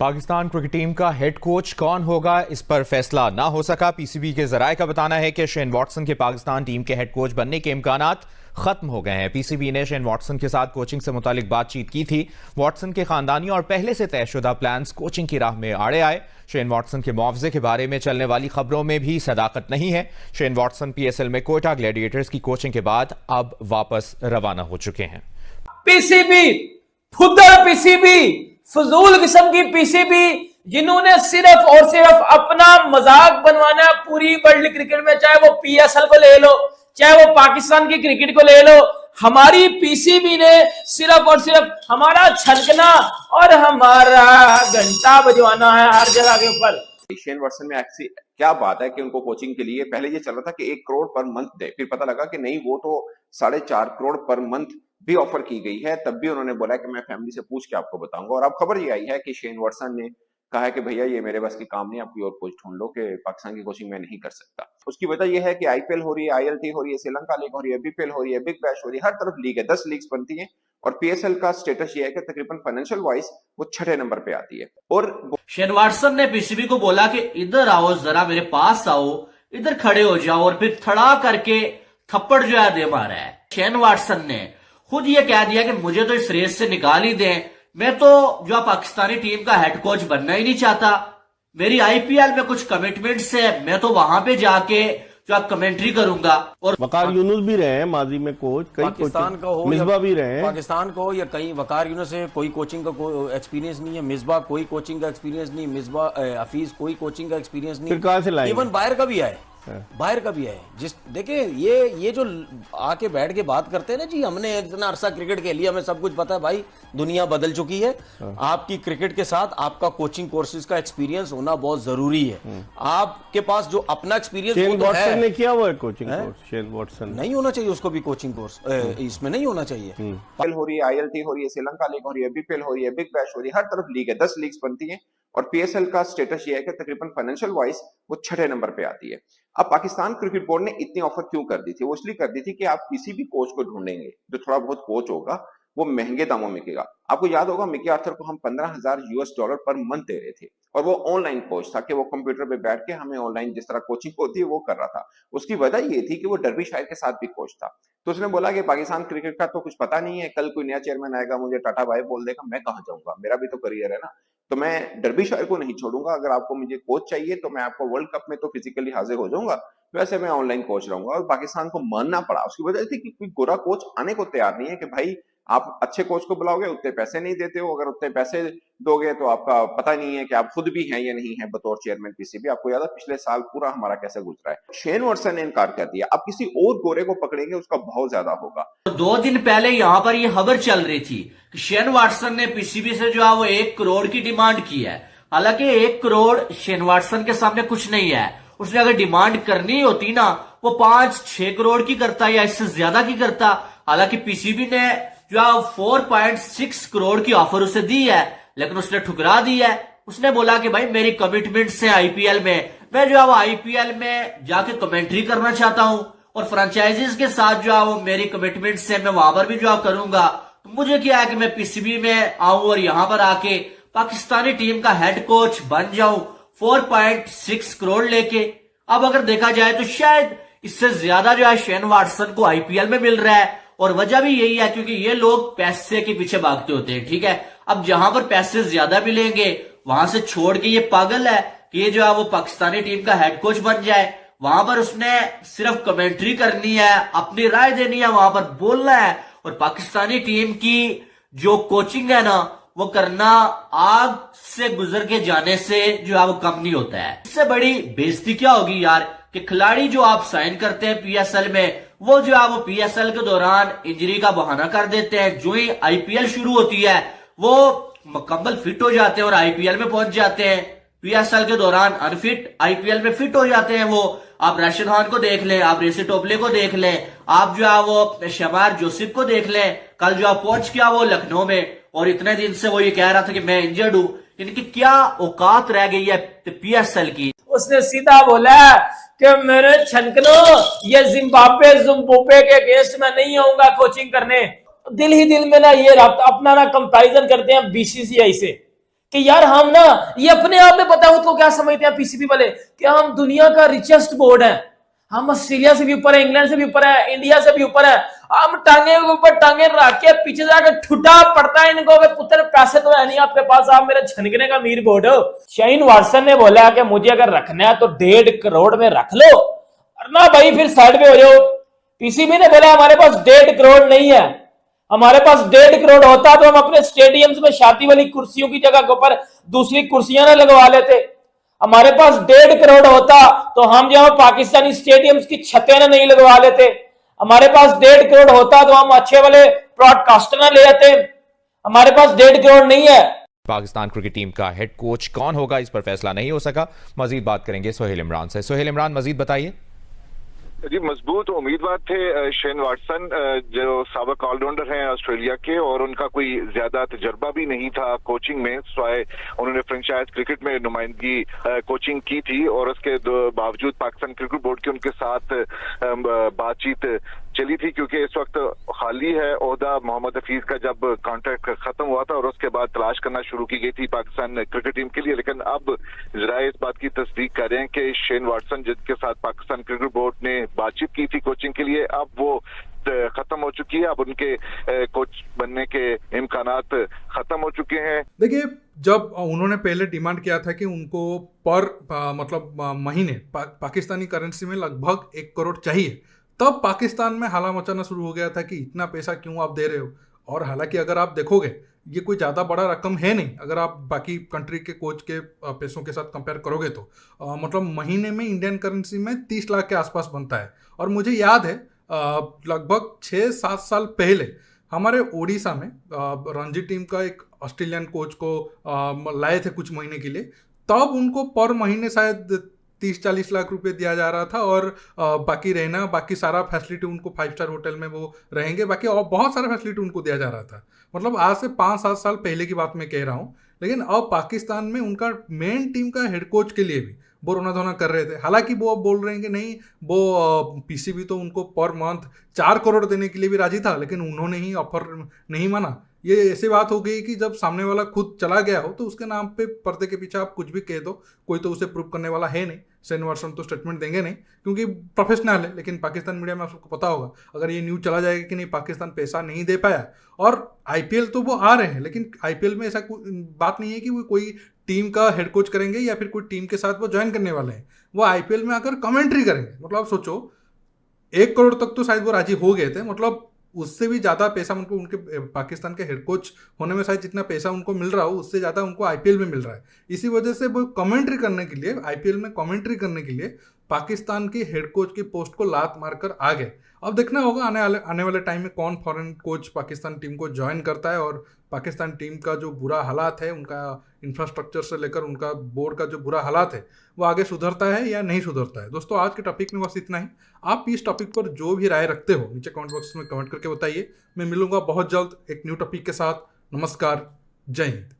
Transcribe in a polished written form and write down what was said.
Pakistan cricket team का head coach कौन होगा, इस पर फैसला ना हो सका। पीसीबी के जराये का बताना है कि शेन वॉटसन के पाकिस्तान टीम के हेड कोच बनने के इम्कानात खत्म हो गए हैं। पीसीबी ने शेन वॉटसन के साथ कोचिंग से मुतालिक बातचीत की थी। वॉटसन के खानदानी और पहले से तयशुदा प्लान्स कोचिंग की राह में आड़े आए। शेन वॉटसन के मुआवजे के बारे में चलने वाली खबरों में भी सदाकत नहीं है। शेन वॉटसन पीएसएल में कोयटा ग्लैडिएटर्स की कोचिंग के बाद अब वापस रवाना हो चुके हैं। पीसीबी फुदर पीसीबी फजूल किस्म की पीसीबी जिन्होंने सिर्फ और सिर्फ अपना मजाक बनवाना है पूरी वर्ल्ड क्रिकेट में, चाहे वो पीएसएल को ले लो, चाहे वो पाकिस्तान की क्रिकेट को ले लो। हमारी पीसीबी ने सिर्फ और सिर्फ हमारा छलकना और हमारा घंटा बजवाना है हर जगह के ऊपर। शेन वॉटसन में ऐसी क्या बात है कि उनको कोचिंग के लिए पहले ये चल रहा था कि 1 करोड़ पर मंथ दे, फिर पता लगा कि नहीं, वो तो 4.5 करोड़ पर मंथ भी ऑफर की गई है। तब भी उन्होंने बोला कि मैं फैमिली से पूछ के आपको बताऊंगा। और अब खबर ये आई है कि शेन वॉटसन ने कहा है कि भैया ये मेरे बस की काम नहीं, आप कोई और कोच ढूंढ लो, कि पाकिस्तान की कोचिंग मैं नहीं कर सकता। उसकी वजह यह है कि आईपीएल हो रही है, आईएलटी हो रही है, श्रीलंका लीग हो रही है, बीपीएल हो रही है, बिग बैश हो रही है, हर तरफ लीग है, 10 लीग्स बनती है। और पीएसएल का स्टेटस ये है कि तकरीबन फाइनेंशियल वाइज वो 6ठे नंबर पे आती है। और शेन वॉटसन ने पीसीबी को बोला कि इधर आओ, जरा मेरे पास आओ, इधर खड़े हो जाओ, और फिर थड़ा करके थप्पड़ जो है दे मारा है। शेन वॉटसन ने खुद ये कह दिया कि मुझे तो इस रेस से निकाल ही दें, मैं तो जो पाकिस्तानी टीम का हेड कोच बनना ही नहीं चाहता। मेरी आईपीएल में कुछ कमिटमेंट्स है, मैं तो वहां पे जाके जो कमेंट्री करूंगा। और वकार यूनुस भी रहे हैं माजी में कोच, कई पाकिस्तान का हो, मिसबा भी रहे हैं पाकिस्तान को, या कहीं वकार यूनुस से कोई कोचिंग का एक्सपीरियंस नहीं है, मिसबा कोई कोचिंग का एक्सपीरियंस नहीं, मिसबा हफीज कोई कोचिंग का एक्सपीरियंस नहीं। फिर कहां से लाएंगे? इवन बाहर का भी आए, बाहर का भी है। जिस देखिए ये जो आके बैठ के बात करते हैं ना जी, हमने इतना अरसा क्रिकेट खेली, हमें सब कुछ पता है। भाई दुनिया बदल चुकी है। आपकी क्रिकेट के साथ आपका कोचिंग कोर्सेज का एक्सपीरियंस होना बहुत जरूरी है। आपके पास जो अपना एक्सपीरियंस शेन तो वॉटसन है, ने किया हुआ है कोचिंग कोर्स। शेन वॉटसन नहीं होना चाहिए उसको भी कोचिंग कोर्स, इसमें नहीं होना चाहिए। आईपीएल हो रही है, आईएलटी हो रही है, श्रीलंका लीग हो रही है, बीपीएल हो रही है, बिग बैश हो रही है, हर तरफ लीग है, 10 लीग्स बनती है। और पीएसएल का स्टेटस ये है कि तकरीबन फाइनेंशियल वाइज वो 6ठे नंबर पे आती है। अब पाकिस्तान क्रिकेट बोर्ड ने इतनी ऑफर क्यों कर दी थी? वो इसलिए कर दी थी कि आप किसी भी कोच को ढूंढेंगे जो थोड़ा बहुत कोच होगा, वो महंगे दामों में मिलेगा। आपको याद होगा मिकी आर्थर को हम $15,000 पर मंथ दे रहे थे, और वो ऑनलाइन कोच था कि वो कंप्यूटर पे बैठ के हमें ऑनलाइन जिस तरह कोचिंग होती है वो कर रहा था। उसकी वजह ये थी कि वो डर्बीशायर के साथ भी कोच था। तो उसने बोला कि पाकिस्तान क्रिकेट का तो कुछ पता नहीं है, कल कोई नया चेयरमैन आएगा, मुझे टाटा बाय बोल देगा, मैं कहाँ जाऊंगा, मेरा भी तो करियर है ना। तो मैं डर्बीशायर को नहीं छोड़ूंगा। अगर आपको मुझे कोच चाहिए तो मैं आपको वर्ल्ड कप में तो फिजिकली हाजिर हो जाऊंगा, वैसे मैं ऑनलाइन कोच रहूंगा। और पाकिस्तान को मानना पड़ा। उसकी वजह थी कि कोई गोरा कोच आने को तैयार नहीं है, कि भाई आप अच्छे कोच को बुलाओगे, उतने पैसे नहीं देते हो, अगर उतने पैसे दोगे तो आपका पता नहीं है कि आप खुद भी हैं या नहीं है बतौर चेयरमैन पीसीबी। आपको याद है पिछले साल पूरा हमारा कैसे गुजरा है। शेन वॉटसन ने इनकार कर दिया। अब किसी और गोरे को पकड़ेंगे उसका भाव ज्यादा होगा। 2 दिन पहले यहां पर ये खबर चल रही थी कि शेन वॉटसन ने पीसीबी से जो है वो 1 करोड़ की डिमांड की है। हालांकि 1 करोड़ शेन वॉटसन के सामने कुछ नहीं है। उसने अगर डिमांड करनी होती ना, वो 5-6 करोड़ की करता या इससे ज्यादा की करता। हालांकि पीसीबी ने जो 4.6 करोड़ की ऑफर उसे दी है, लेकिन उसने ठुकरा दी है। उसने बोला कि भाई मेरी कमिटमेंट्स है आईपीएल में, मैं जो है वो आईपीएल में जाके कमेंट्री करना चाहता हूं, और फ्रेंचाइजीज के साथ जो है वो मेरी कमिटमेंट्स है, मैं वहां पर भी जो है करूंगा। तो मुझे क्या है कि मैं पीसीबी में आऊं और यहां पर आके पाकिस्तानी टीम का हेड कोच बन जाऊं 4.6 करोड़ लेके। अब अगर देखा जाए तो शायद इससे ज्यादा जो है शेन वॉटसन को आईपीएल में मिल रहा है, और वजह भी यही है क्योंकि ये लोग पैसे के पीछे भागते होते हैं। ठीक है, अब जहां पर पैसे ज्यादा मिलेंगे वहां से छोड़ के ये पागल है कि ये जो है वो पाकिस्तानी टीम का हेड कोच बन जाए। वहां पर उसने सिर्फ कमेंट्री करनी है, अपनी राय देनी है, वहां पर बोलना है, और पाकिस्तानी टीम की जो कोचिंग है ना, वो करना आग से गुजर के जाने से जो है वो कम नहीं होता है। इससे बड़ी बेइज्जती क्या होगी यार, कि खिलाड़ी जो आप साइन करते हैं पीएसएल में, वो जो है वो पीएसएल के दौरान इंजरी का बहाना कर देते हैं। जो ही आईपीएल शुरू होती है वो मुकम्मल फिट हो जाते हैं और आईपीएल में पहुंच जाते हैं। पीएसएल के दौरान अनफिट, आईपीएल में फिट हो जाते हैं वो। आप राशिद खान को देख लें, आप रेसी टोपले को देख लें, आप जो है वो शमार जोसेफ को देख लें। कल जो आप पहुंच गया वो लखनऊ में, और इतने दिन से वो ये कह रहा था कि मैं इंजर्ड हूं। इनकी क्या औकात रह गई है पीएसएल की। उसने सीधा बोला कि मेरे छनकनो, ये जिम्बाब्वे के अगेंस्ट में नहीं आऊंगा कोचिंग करने। दिल ही दिल में ना ये अपना ना कंपैरिजन करते हैं बीसीसीआई से कि यार हम ना, ये अपने आप में पता हो तो क्या समझते हैं पीसीबी वाले कि हम दुनिया का रिचेस्ट बोर्ड है, हम ऑस्ट्रेलिया से भी ऊपर है, इंग्लैंड से भी ऊपर है, इंडिया से भी ऊपर है। हम टांगे के ऊपर टांगे रख के पीछे जाकर ठुटा पड़ता है इनको, पुत्र पैसे तो है नहीं आपके पास, आप मेरे झनकने का मीर बोर्ड हो। शेन वाटसन ने बोला कि मुझे अगर रखना है तो 1.5 करोड़ में रख लो, ना भाई फिर साइड पे हो जाओ। पीसीबी ने बोला हमारे पास 1.5 करोड़ नहीं है, हमारे पास 1.5 करोड़ होता तो हम अपने स्टेडियम्स में शादी वाली कुर्सियों की जगह के ऊपर दूसरी कुर्सियां ना लगवा लेते। हमारे पास 1.5 करोड़ होता तो हम जहां पाकिस्तानी स्टेडियम्स की छतें ना नहीं लगवा लेते। हमारे पास 1.5 करोड़ होता तो हम अच्छे वाले ब्रॉडकास्टर ना ले आते। हमारे पास 1.5 करोड़ नहीं है। पाकिस्तान क्रिकेट टीम का हेड कोच कौन होगा, इस पर फैसला नहीं हो सका। मजीद बात करेंगे सोहेल इमरान से। सोहेल इमरान, मजीद बताइए। जी, मजबूत उम्मीदवार थे शेन वाटसन, जो साबिक ऑलराउंडर हैं ऑस्ट्रेलिया के, और उनका कोई ज्यादा तजर्बा भी नहीं था कोचिंग में, सिवाय उन्होंने फ्रेंचाइज क्रिकेट में नुमाइंदगी कोचिंग की थी, और उसके बावजूद पाकिस्तान क्रिकेट बोर्ड की उनके साथ बातचीत चली थी, क्योंकि इस वक्त खाली है ओहदा मोहम्मद हफीज का, जब कॉन्ट्रैक्ट खत्म हुआ था और उसके बाद तलाश करना शुरू की गई थी पाकिस्तान क्रिकेट टीम के लिए। लेकिन अब जराए इस बात की तस्दीक कर रहे हैं कि शेन वाटसन, जिसके साथ पाकिस्तान क्रिकेट बोर्ड ने बातचीत की थी कोचिंग के लिए, अब वो खत्म हो चुकी है। अब उनके कोच बनने के इम्कानात खत्म हो चुके हैं। देखिए, जब उन्होंने पहले डिमांड किया था कि उनको पर महीने पाकिस्तानी करेंसी में लगभग 1 करोड़ चाहिए, तब पाकिस्तान में हाला मचाना शुरू हो गया था कि इतना पैसा क्यों आप दे रहे हो। और हालांकि अगर आप देखोगे ये कोई ज़्यादा बड़ा रकम है नहीं, अगर आप बाकी कंट्री के कोच के पैसों के साथ कंपेयर करोगे तो मतलब महीने में इंडियन करेंसी में 30 लाख के आसपास बनता है। और मुझे याद है लगभग 6-7 साल पहले हमारे ओडिशा में रणजी टीम का एक ऑस्ट्रेलियन कोच को लाए थे कुछ महीने के लिए, तब उनको पर महीने शायद 30-40 लाख रुपए दिया जा रहा था, और बाकी सारा फैसिलिटी उनको 5 स्टार होटल में वो रहेंगे, बाकी और बहुत सारा फैसिलिटी उनको दिया जा रहा था। मतलब आज से 5-7 साल पहले की बात मैं कह रहा हूँ। लेकिन अब पाकिस्तान में उनका मेन टीम का हेड कोच के लिए भी वो रोना धोना कर रहे थे। हालांकि वो अब बोल रहे हैं कि नहीं, वो पीसीबी तो उनको पर मंथ 4 करोड़ देने के लिए भी राजी था, लेकिन उन्होंने ही ऑफर नहीं माना। ये ऐसी बात हो गई कि जब सामने वाला खुद चला गया हो तो उसके नाम पे पर्दे के पीछे आप कुछ भी कह दो, कोई तो उसे प्रूव करने वाला है नहीं। शेन वाटसन तो स्टेटमेंट देंगे नहीं क्योंकि प्रोफेशनल है, लेकिन पाकिस्तान मीडिया में आपको पता होगा अगर ये न्यूज़ चला जाएगा कि नहीं पाकिस्तान पैसा नहीं दे पाया। और आईपीएल तो वो आ रहे हैं, लेकिन आईपीएल में ऐसा बात नहीं है कि वो कोई टीम का हेड कोच करेंगे या फिर कोई टीम के साथ वो ज्वाइन करने वाले हैं। वो आईपीएल में आकर कमेंट्री करेंगे। मतलब आप सोचो 1 करोड़ तक तो शायद वो राजी हो गए थे, मतलब उससे भी ज़्यादा पैसा उनको उनके पाकिस्तान के हेड कोच होने में शायद जितना पैसा उनको मिल रहा हो उससे ज़्यादा उनको आईपीएल में मिल रहा है। इसी वजह से वो कमेंट्री करने के लिए, आईपीएल में कमेंट्री करने के लिए पाकिस्तान की हेड कोच की पोस्ट को लात मारकर आ गए। अब देखना होगा आने वाले टाइम में कौन फॉरेन कोच पाकिस्तान टीम को ज्वाइन करता है, और पाकिस्तान टीम का जो बुरा हालात है, उनका इंफ्रास्ट्रक्चर से लेकर उनका बोर्ड का जो बुरा हालात है, वो आगे सुधरता है या नहीं सुधरता है। दोस्तों, आज के टॉपिक में बस इतना ही। आप इस टॉपिक पर जो भी राय रखते हो नीचे कमेंट बॉक्स में कमेंट करके बताइए। मैं मिलूंगा बहुत जल्द एक न्यू टॉपिक के साथ। नमस्कार, जय हिंद।